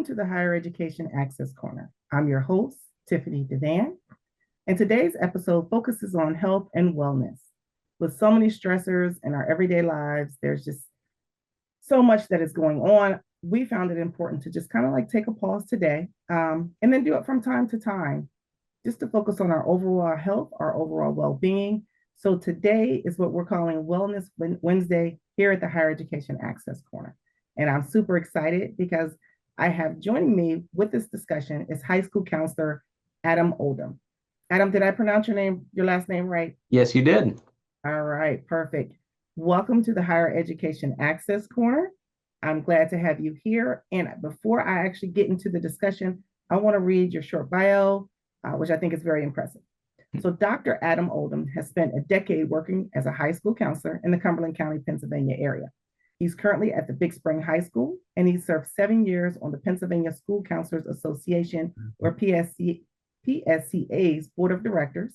Welcome to the Higher Education Access Corner. I'm your host, Tiffanie, and today's episode focuses on health and wellness. With so many stressors in our everyday lives, there's just so much that is going on. We found it important to just kind of like take a pause today and then do it from time to time, just to focus on our overall health, our overall well-being. So today is what we're calling Wellness Wednesday here at the Higher Education Access Corner. And I'm super excited because I have joining me with this discussion is high school counselor Adam Oldham. Adam, did I pronounce your last name right? Yes, you did. All right, perfect. Welcome to the Higher Education Access Corner. I'm glad to have you here. And before I actually get into the discussion, I want to read your short bio, which I think is very impressive. So Dr. Adam Oldham has spent a decade working as a high school counselor in the Cumberland County, Pennsylvania area. He's currently at the Big Spring High School, and he served 7 years on the Pennsylvania School Counselors Association, or PSCA's Board of Directors.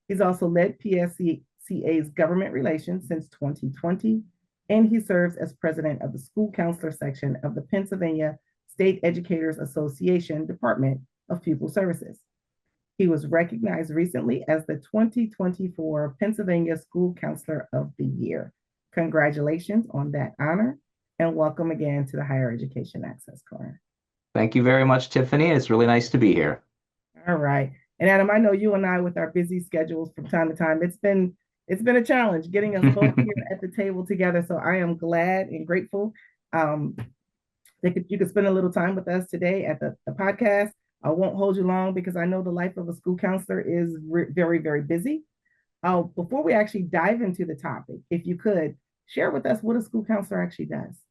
He's also led PSCA's government relations since 2020, and he serves as president of the School Counselor section of the Pennsylvania State Educators Association Department of Pupil Services. He was recognized recently as the 2024 Pennsylvania School Counselor of the Year. Congratulations on that honor, and welcome again to the Higher Education Access Corner. Thank you very much, Tiffanie. It's really nice to be here. All right. And Adam, I know you and I, with our busy schedules from time to time, it's been a challenge getting us both here at the table together. So I am glad and grateful that you could spend a little time with us today at the podcast. I won't hold you long because I know the life of a school counselor is very, very busy. Before we actually dive into the topic, if you could share with us what a school counselor actually does.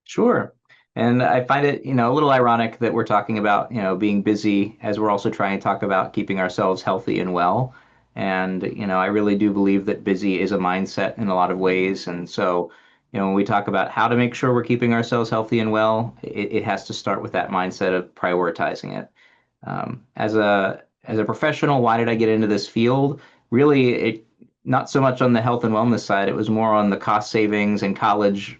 Sure. And I find it, a little ironic that we're talking about, being busy as we're also trying to talk about keeping ourselves healthy and well. And, I really do believe that busy is a mindset in a lot of ways. And so, when we talk about how to make sure we're keeping ourselves healthy and well, it has to start with that mindset of prioritizing it. As a professional, why did I get into this field? Really, not so much on the health and wellness side. It was more on the cost savings and college,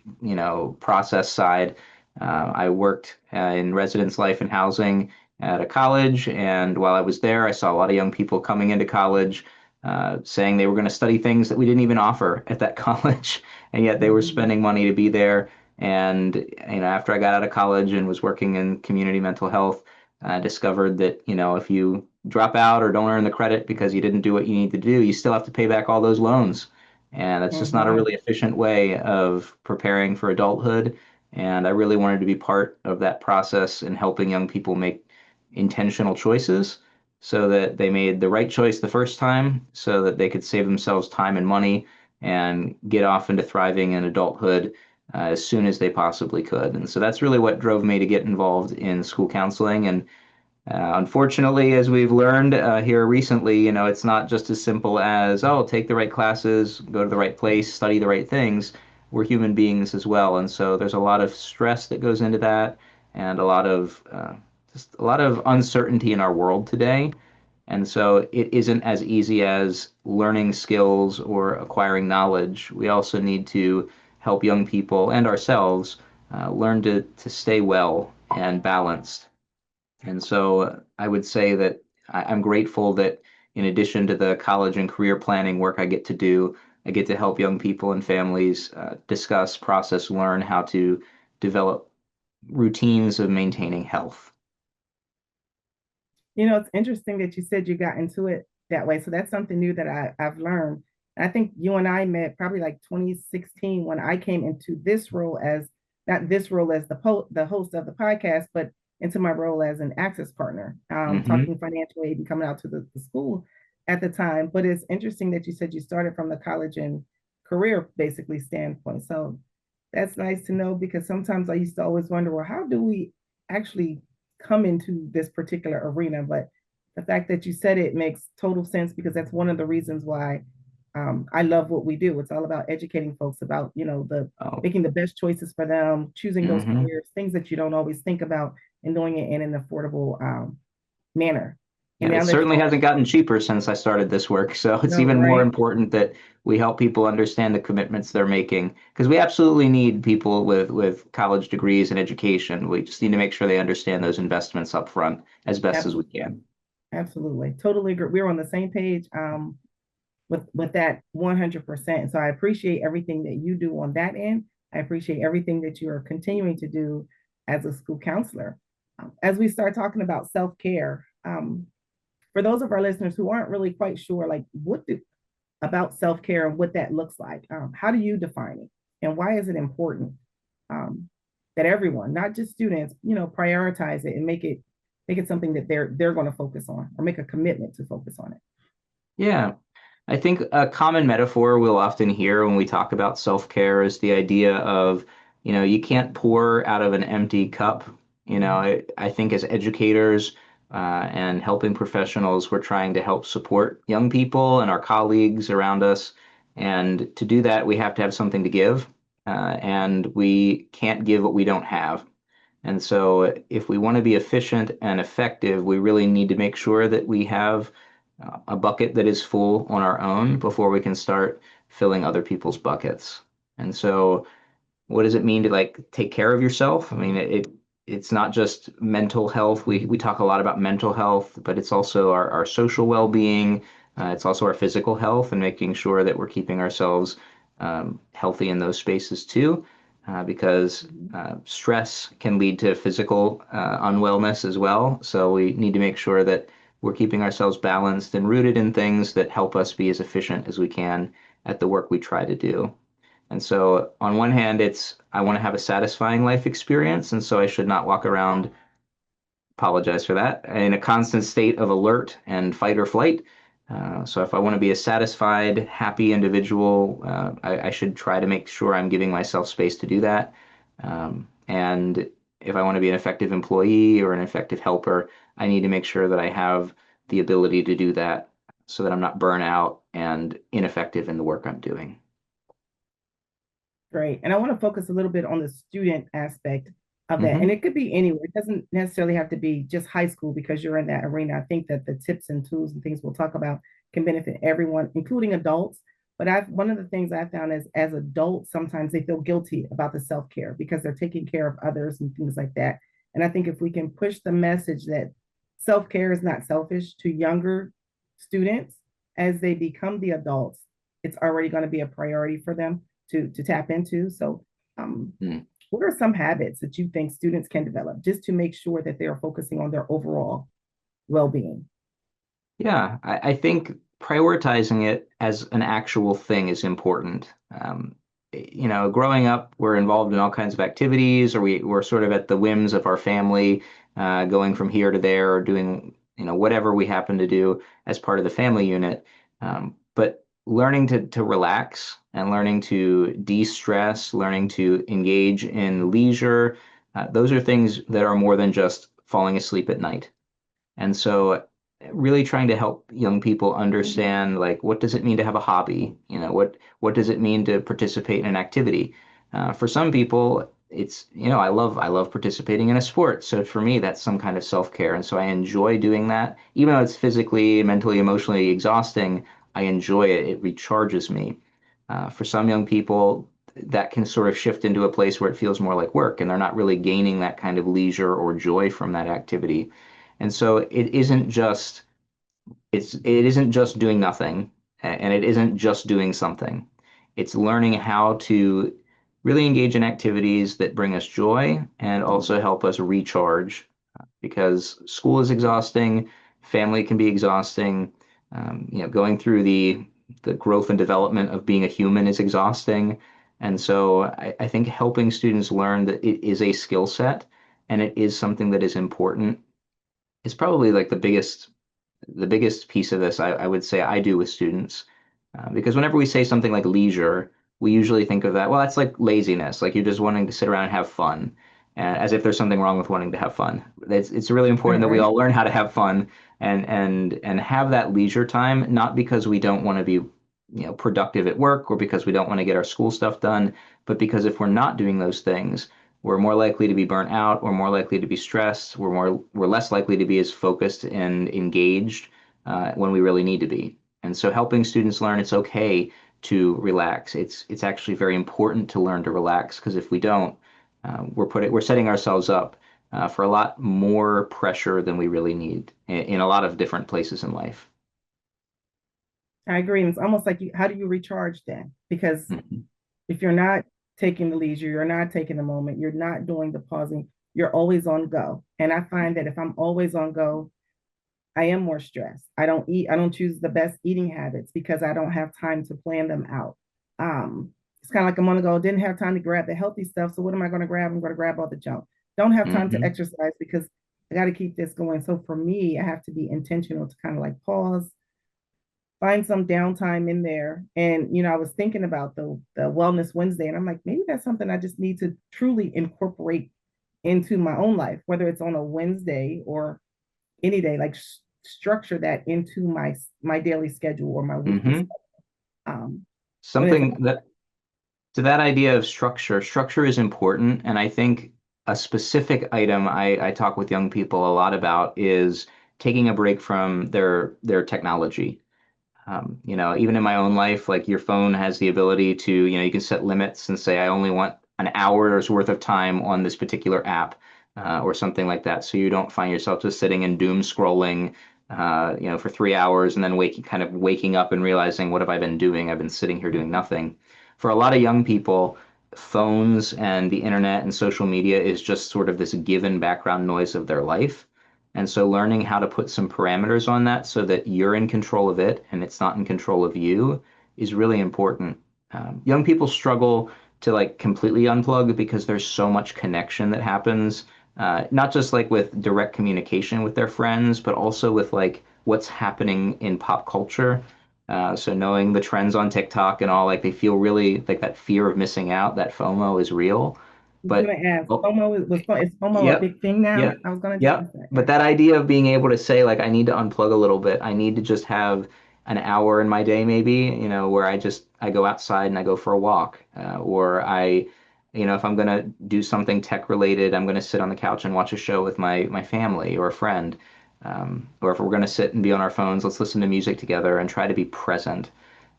process side. I worked in residence life and housing at a college, and while I was there, I saw a lot of young people coming into college saying they were going to study things that we didn't even offer at that college, and yet they were spending money to be there. And after I got out of college and was working in community mental health, I discovered that if you drop out or don't earn the credit because you didn't do what you need to do, you still have to pay back all those loans. And that's just not a really efficient way of preparing for adulthood. And I really wanted to be part of that process in helping young people make intentional choices so that they made the right choice the first time so that they could save themselves time and money and get off into thriving in adulthood as soon as they possibly could. And so that's really what drove me to get involved in school counseling. And unfortunately, as we've learned here recently, it's not just as simple as, oh, take the right classes, go to the right place, study the right things. We're human beings as well. And so there's a lot of stress that goes into that and a lot of uncertainty in our world today. And so it isn't as easy as learning skills or acquiring knowledge. We also need to help young people and ourselves learn to stay well and balanced. And so I would say that I'm grateful that in addition to the college and career planning work I get to do, I get to help young people and families discuss, process, learn how to develop routines of maintaining health. It's interesting that you said you got into it that way. So that's something new that I've learned. And I think you and I met probably like 2016 when I came into this role as, not this role as the host of the podcast, but into my role as an access partner, talking financial aid and coming out to the school at the time. But it's interesting that you said you started from the college and career basically standpoint. So that's nice to know, because sometimes I used to always wonder, well, how do we actually come into this particular arena? But the fact that you said it makes total sense, because that's one of the reasons why I love what we do. It's all about educating folks about, making the best choices for them, choosing those careers, things that you don't always think about, and doing it in an affordable manner. And Yeah, it now that certainly hasn't gotten cheaper since I started this work. So it's no, even more right? important that we help people understand the commitments they're making because we absolutely need people with college degrees and education. We just need to make sure they understand those investments up front as best as we can. Absolutely. Totally agree. We're on the same page with that 100%. So I appreciate everything that you do on that end. I appreciate everything that you are continuing to do as a school counselor. As we start talking about self-care, for those of our listeners who aren't really quite sure, like about self-care and what that looks like, how do you define it? And why is it important that everyone, not just students, prioritize it and make it something that they're going to focus on or make a commitment to focus on it. Yeah. I think a common metaphor we'll often hear when we talk about self-care is the idea of, you can't pour out of an empty cup. I think as educators and helping professionals, we're trying to help support young people and our colleagues around us. And to do that, we have to have something to give, and we can't give what we don't have. And so, if we want to be efficient and effective, we really need to make sure that we have a bucket that is full on our own before we can start filling other people's buckets. And so, what does it mean to like take care of yourself? I mean, it's not just mental health. We talk a lot about mental health, but it's also our social well-being. It's also our physical health and making sure that we're keeping ourselves healthy in those spaces too, because stress can lead to physical unwellness as well. So we need to make sure that we're keeping ourselves balanced and rooted in things that help us be as efficient as we can at the work we try to do. And so, on one hand, it's I want to have a satisfying life experience, and so I should not walk around, apologize for that, in a constant state of alert and fight or flight. So, if I want to be a satisfied, happy individual, I should try to make sure I'm giving myself space to do that. And if I want to be an effective employee or an effective helper, I need to make sure that I have the ability to do that so that I'm not burnt out and ineffective in the work I'm doing. Great. And I want to focus a little bit on the student aspect of that. And Hmm. it could be anywhere. It doesn't necessarily have to be just high school because you're in that arena. I think that the tips and tools and things we'll talk about can benefit everyone, including adults. But one of the things I found is as adults, sometimes they feel guilty about the self-care because they're taking care of others and things like that. And I think if we can push the message that self-care is not selfish to younger students as they become the adults, it's already going to be a priority for them to tap into. So, Mm. what are some habits that you think students can develop just to make sure that they are focusing on their overall well-being? Yeah, I think prioritizing it as an actual thing is important. Growing up, we're involved in all kinds of activities, or we're sort of at the whims of our family, going from here to there, or doing, whatever we happen to do as part of the family unit. But learning to relax and learning to de-stress, learning to engage in leisure, those are things that are more than just falling asleep at night. And so really trying to help young people understand like what does it mean to have a hobby? What does it mean to participate in an activity? For some people, it's I love participating in a sport. So for me, that's some kind of self-care, and so I enjoy doing that, even though it's physically, mentally, emotionally exhausting. I enjoy it. It recharges me. For some young people, that can sort of shift into a place where it feels more like work, and they're not really gaining that kind of leisure or joy from that activity. And so it isn't just doing nothing, and it isn't just doing something. It's learning how to really engage in activities that bring us joy and also help us recharge because school is exhausting, family can be exhausting, going through the growth and development of being a human is exhausting. And so I think helping students learn that it is a skill set and it is something that is important is probably like the biggest piece of this I would say I do with students. Because whenever we say something like leisure, we usually think of that, well, that's like laziness, like you're just wanting to sit around and have fun, as if there's something wrong with wanting to have fun. It's really All important that we right. all learn how to have fun and have that leisure time, not because we don't want to be, productive at work or because we don't want to get our school stuff done, but because if we're not doing those things, we're more likely to be burnt out, we're more likely to be stressed, we're less likely to be as focused and engaged when we really need to be. And so helping students learn it's okay to relax. It's actually very important to learn to relax because if we don't, we're setting ourselves up for a lot more pressure than we really need in a lot of different places in life. I agree. And it's almost like how do you recharge then? Because Mhm. if you're not taking the leisure, you're not taking the moment, you're not doing the pausing, you're always on go. And I find that if I'm always on go, I am more stressed. I don't eat, I don't choose the best eating habits because I don't have time to plan them out. It's kind of like a month ago, didn't have time to grab the healthy stuff. So what am I going to grab? I'm going to grab all the junk. Don't have time to Mhm. exercise because I got to keep this going. So for me, I have to be intentional to kind of like pause, find some downtime in there. And I was thinking about the Wellness Wednesday, and I'm like, maybe that's something I just need to truly incorporate into my own life, whether it's on a Wednesday or any day, like structure that into my daily schedule or my weekly Mhm. schedule. What is it? Something that to that idea of structure, structure is important. And I think a specific item I talk with young people a lot about is taking a break from their technology. Even in my own life, like your phone has the ability to, you can set limits and say, I only want an hour's worth of time on this particular app, or something like that. So you don't find yourself just sitting and doom scrolling, for 3 hours and then waking up and realizing, what have I been doing? I've been sitting here doing nothing. For a lot of young people, phones and the internet and social media is just sort of this given background noise of their life. And so learning how to put some parameters on that so that you're in control of it and it's not in control of you is really important. Young people struggle to like completely unplug because there's so much connection that happens, not just like with direct communication with their friends, but also with like what's happening in pop culture. So knowing the trends on TikTok and all, like they feel really like that fear of missing out, that FOMO is real. I was But gonna ask, oh, is FOMO a yep. big thing now? Yep. I was gonna just Yep. ask that. But that idea of being able to say, like, I need to unplug a little bit. I need to just have an hour in my day, maybe, where I go outside and I go for a walk. Or if I'm gonna do something tech related, I'm gonna sit on the couch and watch a show with my family or a friend. Or if we're gonna sit and be on our phones, let's listen to music together and try to be present.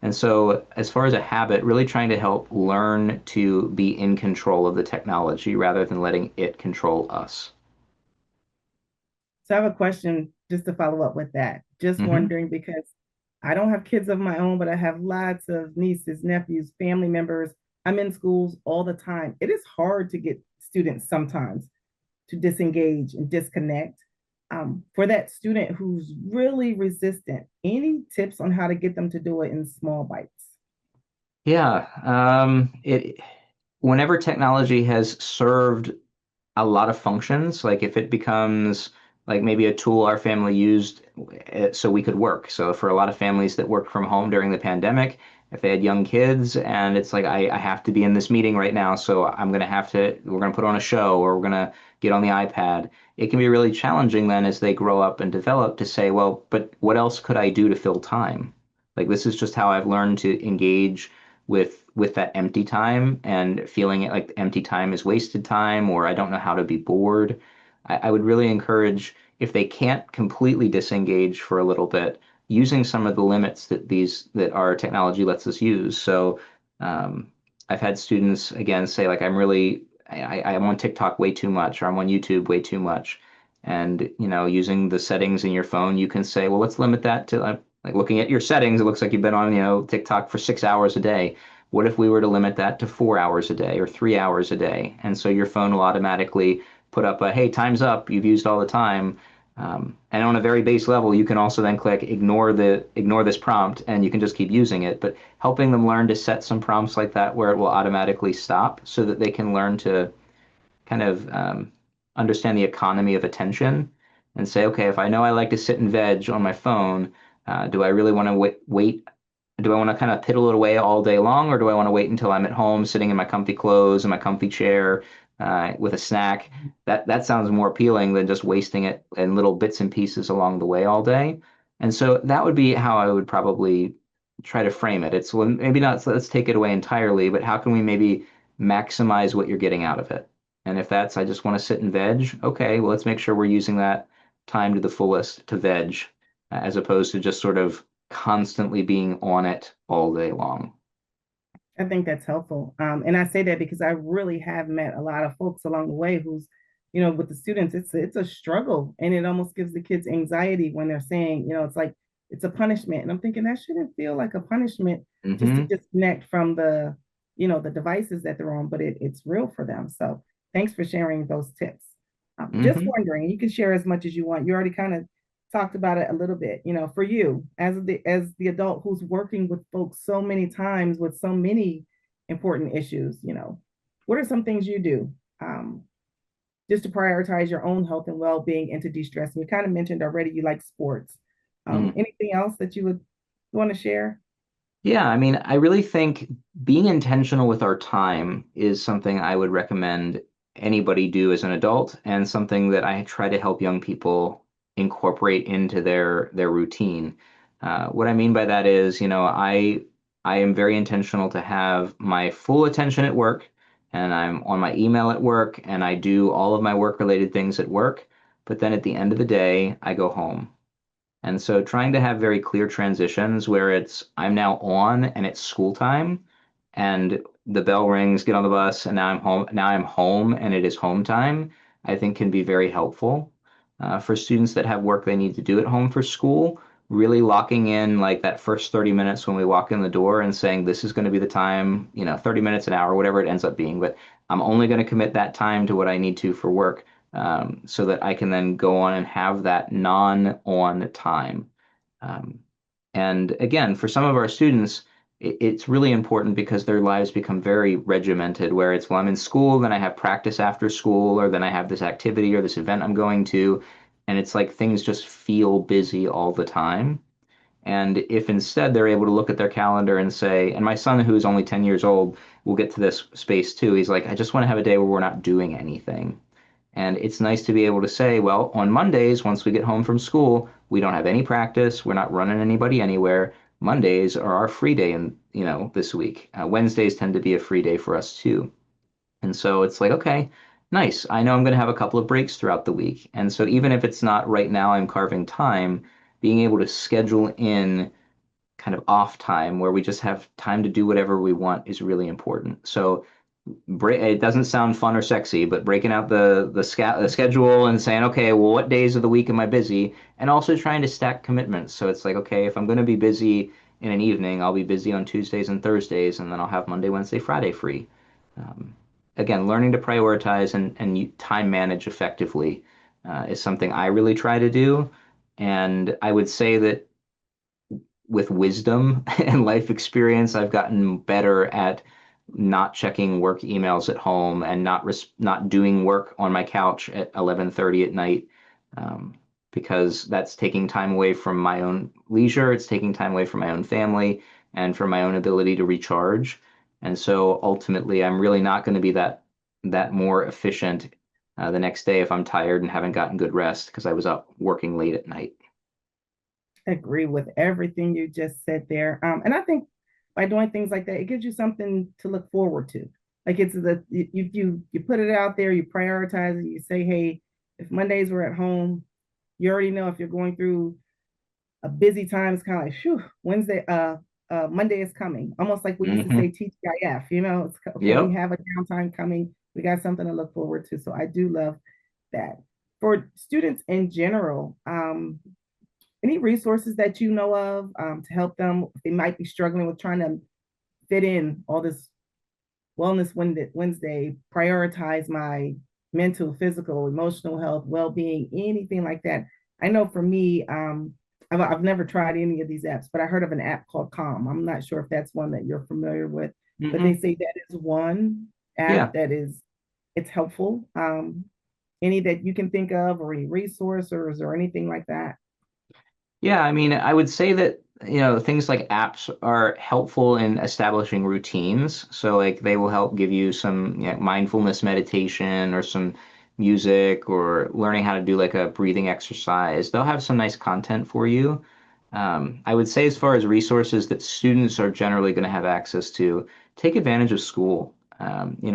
And so, as far as a habit, really trying to help learn to be in control of the technology rather than letting it control us. So I have a question just to follow up with that. Just Hmm. wondering because I don't have kids of my own, but I have lots of nieces, nephews, family members. I'm in schools all the time. It is hard to get students sometimes to disengage and disconnect. For that student who's really resistant, any tips on how to get them to do it in small bites? Yeah, whenever technology has served a lot of functions, like if it becomes like maybe a tool our family used so we could work. So for a lot of families that worked from home during the pandemic, if they had young kids and it's like I have to be in this meeting right now, so we're gonna put on a show or we're gonna get on the iPad. It can be really challenging then as they grow up and develop to say, well, but what else could I do to fill time? Like this is just how I've learned to engage with that empty time and feeling it like empty time is wasted time or I don't know how to be bored. I would really encourage if they can't completely disengage for a little bit, using some of the limits that our technology lets us use. So I've had students again say like I'm on TikTok way too much or I'm on YouTube way too much. And using the settings in your phone, you can say, well, let's limit that to like looking at your settings, it looks like you've been on, TikTok for 6 hours a day. What if we were to limit that to 4 hours a day or 3 hours a day? And so your phone will automatically put up a, hey, time's up, you've used all the time. And on a very base level, you can also then click ignore this prompt and you can just keep using it. But helping them learn to set some prompts like that where it will automatically stop so that they can learn to kind of understand the economy of attention and say, okay, if I know I like to sit and veg on my phone, do I really want to wait? Do I want to kind of piddle it away all day long, or do I want to wait until I'm at home, sitting in my comfy clothes in my comfy chair, with a snack? That sounds more appealing than just wasting it in little bits and pieces along the way all day. And so that would be how I would probably try to frame it. It's well, maybe not, so let's take it away entirely, but how can we maybe maximize what you're getting out of it? And if that's, I just want to sit and veg, okay, well, let's make sure we're using that time to the fullest to veg, as opposed to just sort of constantly being on it all day long. I think that's helpful. And I say that because I really have met a lot of folks along the way who's, with the students, it's a struggle, and it almost gives the kids anxiety when they're saying, it's like it's a punishment. And I'm thinking that shouldn't feel like a punishment just to Hmm. disconnect from the devices that they're on, but it's real for them. So thanks for sharing those tips. Just Hmm. wondering, you can share as much as you want. You already kind of talked about it a little bit, for you as the adult who's working with folks so many times with so many important issues, what are some things you do just to prioritize your own health and well-being and to de-stress? And you kind of mentioned already you like sports. Anything else that you would want to share? Yeah, I mean, I really think being intentional with our time is something I would recommend anybody do as an adult, and something that I try to help young people incorporate into their routine. What I mean by that is, I am very intentional to have my full attention at work, and I'm on my email at work, and I do all of my work-related things at work. But then at the end of the day, I go home. And so trying to have very clear transitions where it's I'm now on and it's school time and the bell rings, get on the bus, and now I'm home and it is home time, I think can be very helpful. For students that have work they need to do at home for school, really locking in like that first 30 minutes when we walk in the door and saying this is going to be the time, 30 minutes, an hour, whatever it ends up being, but I'm only going to commit that time to what I need to for work, so that I can then go on and have that non-on time. Um, and again, for some of our students, it's really important because their lives become very regimented, where it's, well, I'm in school, then I have practice after school, or then I have this activity or this event I'm going to. And it's like things just feel busy all the time. And if instead they're able to look at their calendar and say, and my son, who is only 10 years old, will get to this space too. He's like, I just want to have a day where we're not doing anything. And it's nice to be able to say, well, on Mondays, once we get home from school, we don't have any practice. We're not running anybody anywhere. Mondays are our free day, and this week. Wednesdays tend to be a free day for us too. And so it's like, okay, nice. I know I'm going to have a couple of breaks throughout the week. And so even if it's not right now, I'm carving time, being able to schedule in kind of off time where we just have time to do whatever we want is really important. So it doesn't sound fun or sexy, but breaking out the schedule and saying, okay, well, what days of the week am I busy? And also trying to stack commitments. So it's like, okay, if I'm going to be busy in an evening, I'll be busy on Tuesdays and Thursdays, and then I'll have Monday, Wednesday, Friday free. Um, Again, learning to prioritize and time manage effectively is something I really try to do. And I would say that with wisdom and life experience, I've gotten better at not checking work emails at home and not doing work on my couch at 11:30 at night, um, because that's taking time away from my own leisure. It's taking time away from my own family and from my own ability to recharge. And so ultimately, I'm really not going to be that more efficient the next day if I'm tired and haven't gotten good rest because I was up working late at night. Agree with everything you just said there. And I think by doing things like that, it gives you something to look forward to. Like it's you put it out there, you prioritize it, you say, hey, if Mondays were at home, you already know if you're going through a busy time, it's kind of like, phew, Monday is coming. Almost like we used to say Hmm. TGIF, it's okay, we Yep. have a downtime coming, we got something to look forward to. So I do love that. For students in general, any resources that you know of to help them if they might be struggling with trying to fit in all this Wellness Wednesday, prioritize my mental, physical, emotional health, well-being, anything like that? I know for me, I've never tried any of these apps, but I heard of an app called Calm. I'm not sure if that's one that you're familiar with, but they Hmm. say that is one app Yeah. that it's helpful. Any that you can think of, or any resources or anything like that? Yeah, I mean, I would say that, things like apps are helpful in establishing routines. So like they will help give you some, mindfulness meditation or some music or learning how to do like a breathing exercise. They'll have some nice content for you. I would say as far as resources that students are generally going to have access to, take advantage of school.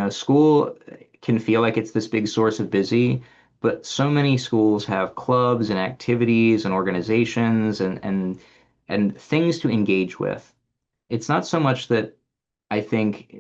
School can feel like it's this big source of busy, but so many schools have clubs and activities and organizations and things to engage with. It's not so much that I think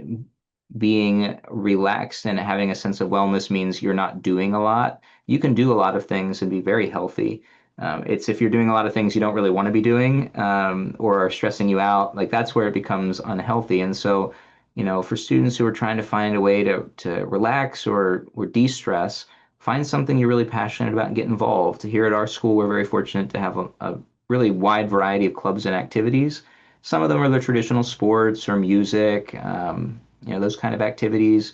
being relaxed and having a sense of wellness means you're not doing a lot. You can do a lot of things and be very healthy. It's if you're doing a lot of things you don't really want to be doing, or are stressing you out, like that's where it becomes unhealthy. And so, for students who are trying to find a way to relax or de-stress, find something you're really passionate about and get involved. Here at our school, we're very fortunate to have a really wide variety of clubs and activities. Some of them are the traditional sports or music, those kind of activities.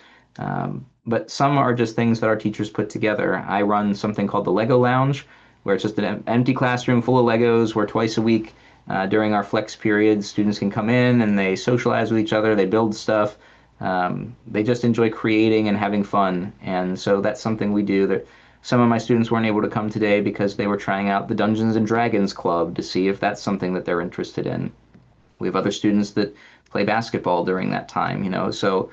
But some are just things that our teachers put together. I run something called the Lego Lounge, where it's just an empty classroom full of Legos, where twice a week during our flex periods, students can come in and they socialize with each other, they build stuff. They just enjoy creating and having fun. And so that's something we do that some of my students weren't able to come today because they were trying out the Dungeons and Dragons Club to see if that's something that they're interested in. We have other students that play basketball during that time. So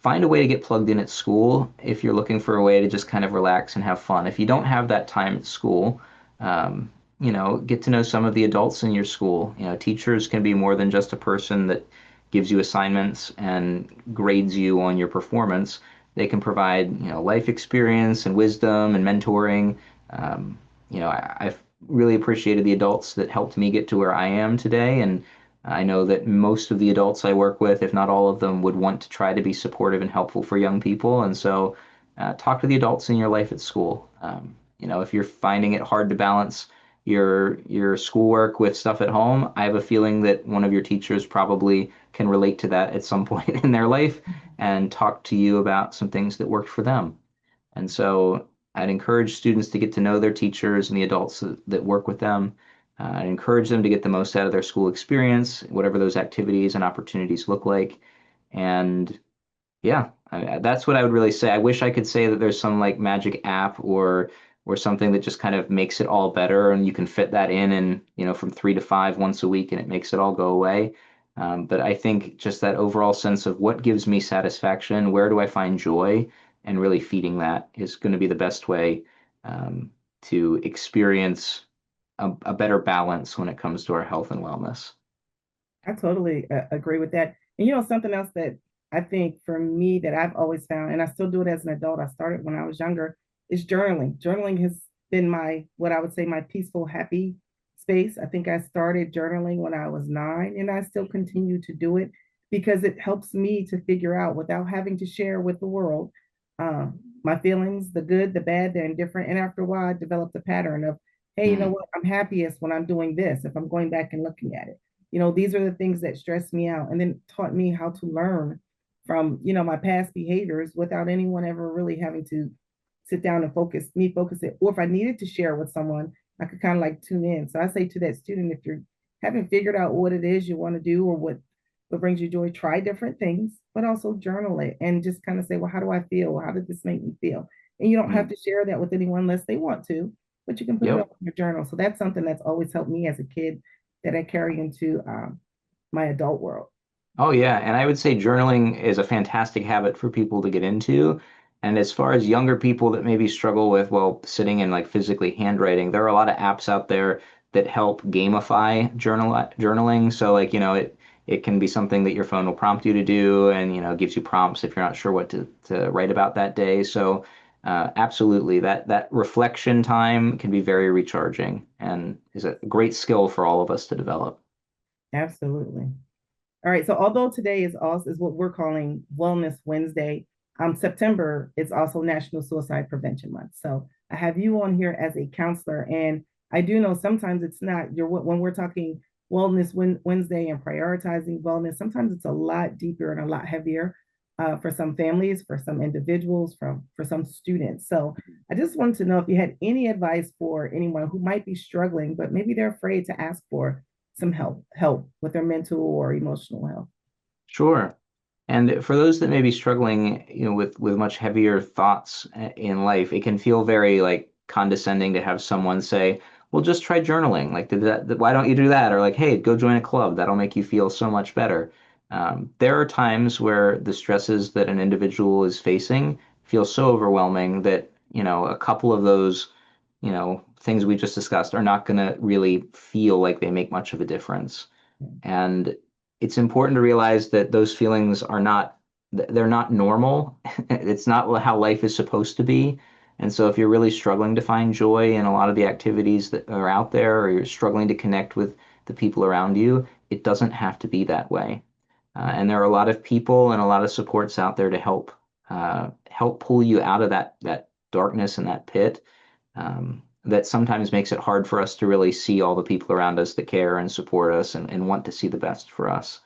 find a way to get plugged in at school if you're looking for a way to just kind of relax and have fun. If you don't have that time at school, get to know some of the adults in your school. Teachers can be more than just a person that gives you assignments and grades you on your performance. They can provide, life experience and wisdom and mentoring. I've really appreciated the adults that helped me get to where I am today, and I know that most of the adults I work with, if not all of them, would want to try to be supportive and helpful for young people. And so, talk to the adults in your life at school. If you're finding it hard to balance your schoolwork with stuff at home, I have a feeling that one of your teachers probably can relate to that at some point in their life and talk to you about some things that worked for them. And so I'd encourage students to get to know their teachers and the adults that work with them. I'd encourage them to get the most out of their school experience, whatever those activities and opportunities look like. And yeah, that's what I would really say. I wish I could say that there's some like magic app or something that just kind of makes it all better and you can fit that in and from 3 to 5 once a week and it makes it all go away. But I think just that overall sense of what gives me satisfaction, where do I find joy, and really feeding that is going to be the best way to experience a better balance when it comes to our health and wellness. I totally agree with that. And something else that I think for me that I've always found, and I still do it as an adult, I started when I was younger, is journaling. Journaling has been what I would say, my peaceful, happy space. I think I started journaling when I was 9, and I still continue to do it because it helps me to figure out without having to share with the world my feelings, the good, the bad, the indifferent. And after a while, I developed a pattern of, hey, you know Mm, what? I'm happiest when I'm doing this, if I'm going back and looking at it. These are the things that stress me out, and then taught me how to learn from, my past behaviors without anyone ever really having to sit down and focus it. Or if I needed to share with someone, I could kind of like tune in. So I say to that student, if you're haven't figured out what it is you want to do or what brings you joy, try different things, but also journal it and just kind of say, well, how do I feel? How did this make me feel? And you don't have mm, to share that with anyone unless they want to, but you can put it yep. up in your journal. So that's something that's always helped me as a kid that I carry into my adult world. Oh, yeah. And I would say journaling is a fantastic habit for people to get into. And as far as younger people that maybe struggle with, well, sitting and like physically handwriting, there are a lot of apps out there that help gamify journaling. So like, it can be something that your phone will prompt you to do and, gives you prompts if you're not sure what to write about that day. So absolutely, that reflection time can be very recharging and is a great skill for all of us to develop. Absolutely. All right. So although today is what we're calling Wellness Wednesday, September is also National Suicide Prevention Month. So I have you on here as a counselor, and I do know sometimes it's not your when we're talking Wellness Wednesday and prioritizing wellness. Sometimes it's a lot deeper and a lot heavier for some families, for some individuals, for some students. So I just wanted to know if you had any advice for anyone who might be struggling, but maybe they're afraid to ask for some help with their mental or emotional health. Sure. And for those that may be struggling, with much heavier thoughts in life, it can feel very like condescending to have someone say, "Well, just try journaling. Like, why don't you do that?" Or like, "Hey, go join a club. That'll make you feel so much better." There are times where the stresses that an individual is facing feel so overwhelming that, a couple of those, things we just discussed are not going to really feel like they make much of a difference. And it's important to realize that those feelings are not, they're not normal. It's not how life is supposed to be. And so if you're really struggling to find joy in a lot of the activities that are out there, or you're struggling to connect with the people around you, it doesn't have to be that way. And there are a lot of people and a lot of supports out there to help pull you out of that darkness and that pit. That sometimes makes it hard for us to really see all the people around us that care and support us and want to see the best for us.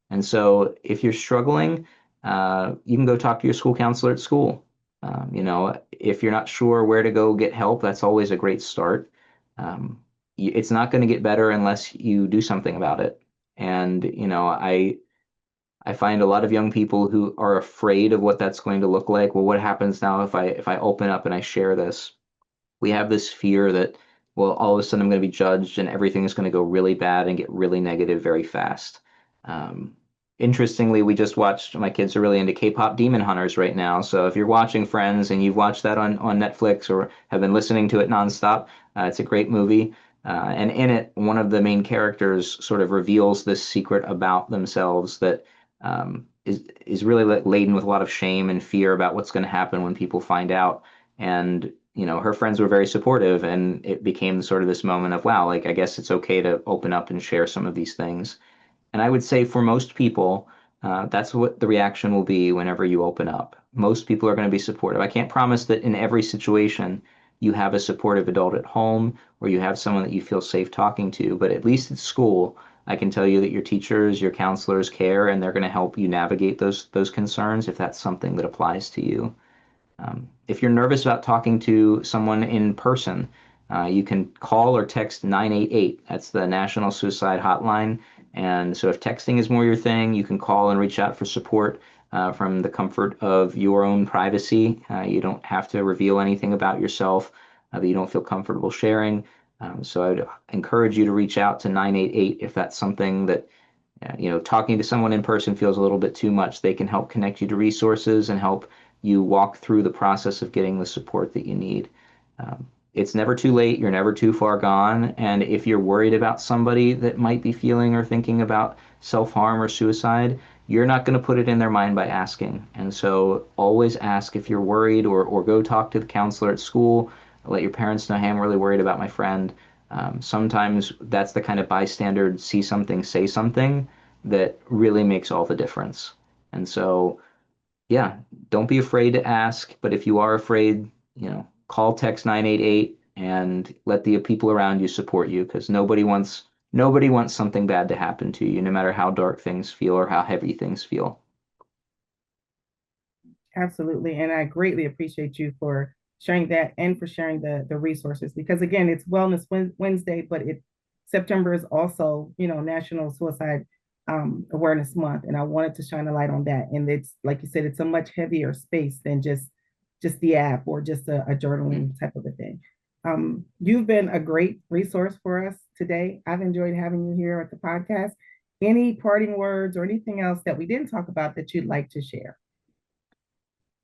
And so if you're struggling, you can go talk to your school counselor at school. If you're not sure where to go get help, that's always a great start. It's not going to get better unless you do something about it. And, I find a lot of young people who are afraid of what that's going to look like. Well, what happens now if I open up and I share this? We have this fear that, well, all of a sudden I'm going to be judged and everything is going to go really bad and get really negative very fast. Um, Interestingly, we just watched, my kids are really into K-pop Demon Hunters right now. So if you're watching Friends and you've watched that on Netflix or have been listening to it nonstop, it's a great movie. And in it, one of the main characters sort of reveals this secret about themselves that is really laden with a lot of shame and fear about what's going to happen when people find out. And her friends were very supportive, and it became sort of this moment of, wow, like I guess it's okay to open up and share some of these things. And I would say for most people, that's what the reaction will be whenever you open up. Most people are going to be supportive. I can't promise that in every situation you have a supportive adult at home or you have someone that you feel safe talking to, but at least at school, I can tell you that your teachers, your counselors care, and they're going to help you navigate those concerns if that's something that applies to you. If you're nervous about talking to someone in person, you can call or text 988. That's the National Suicide Hotline. And so if texting is more your thing, you can call and reach out for support from the comfort of your own privacy. You don't have to reveal anything about yourself that you don't feel comfortable sharing. So I'd encourage you to reach out to 988 if that's something that talking to someone in person feels a little bit too much. They can help connect you to resources and help you walk through the process of getting the support that you need. It's never too late. You're never too far gone. And if you're worried about somebody that might be feeling or thinking about self-harm or suicide, you're not going to put it in their mind by asking. And so always ask if you're worried, or go talk to the counselor at school. Let your parents know, hey, I'm really worried about my friend. Sometimes that's the kind of bystander, see something, say something that really makes all the difference. And so, yeah, don't be afraid to ask. But if you are afraid, call text 988 and let the people around you support you, because nobody wants something bad to happen to you, no matter how dark things feel or how heavy things feel. Absolutely. And I greatly appreciate you for sharing that and for sharing the resources, because again, it's Wellness Wednesday, but September is also, National Suicide Awareness Month. And I wanted to shine a light on that. And it's like you said, it's a much heavier space than just the app or just a journaling type of a thing. You've been a great resource for us today. I've enjoyed having you here at the podcast. Any parting words or anything else that we didn't talk about that you'd like to share?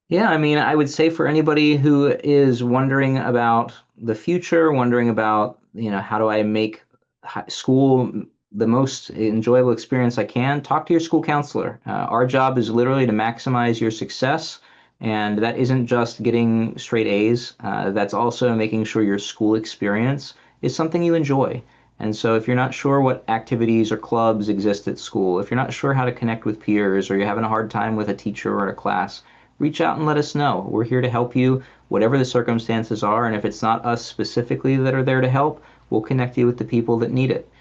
Yeah, I mean, I would say for anybody who is wondering about the future, wondering about, how do I make school the most enjoyable experience I can, talk to your school counselor. Our job is literally to maximize your success, and that isn't just getting straight A's. That's also making sure your school experience is something you enjoy. And so if you're not sure what activities or clubs exist at school, if you're not sure how to connect with peers, or you're having a hard time with a teacher or a class, reach out and let us know. We're here to help you, whatever the circumstances are. And if it's not us specifically that are there to help, we'll connect you with the people that need it.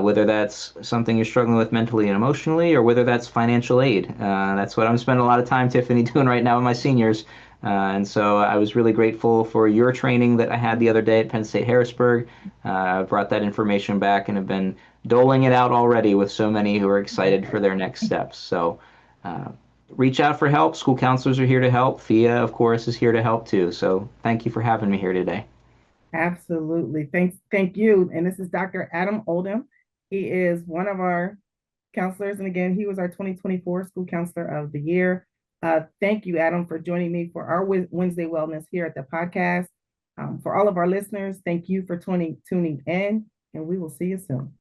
Whether that's something you're struggling with mentally and emotionally, or whether that's financial aid. That's what I'm spending a lot of time, Tiffany, doing right now with my seniors. And so I was really grateful for your training that I had the other day at Penn State Harrisburg. I brought that information back and have been doling it out already with so many who are excited for their next steps. So uh, reach out for help. School counselors are here to help. FIA, of course, is here to help too. So thank you for having me here today. Absolutely. Thank you. And this is Dr. Adam Oldham. He is one of our counselors. And again, he was our 2024 School Counselor of the Year. Thank you, Adam, for joining me for our Wednesday Wellness here at the podcast. For all of our listeners, thank you for tuning in, and we will see you soon.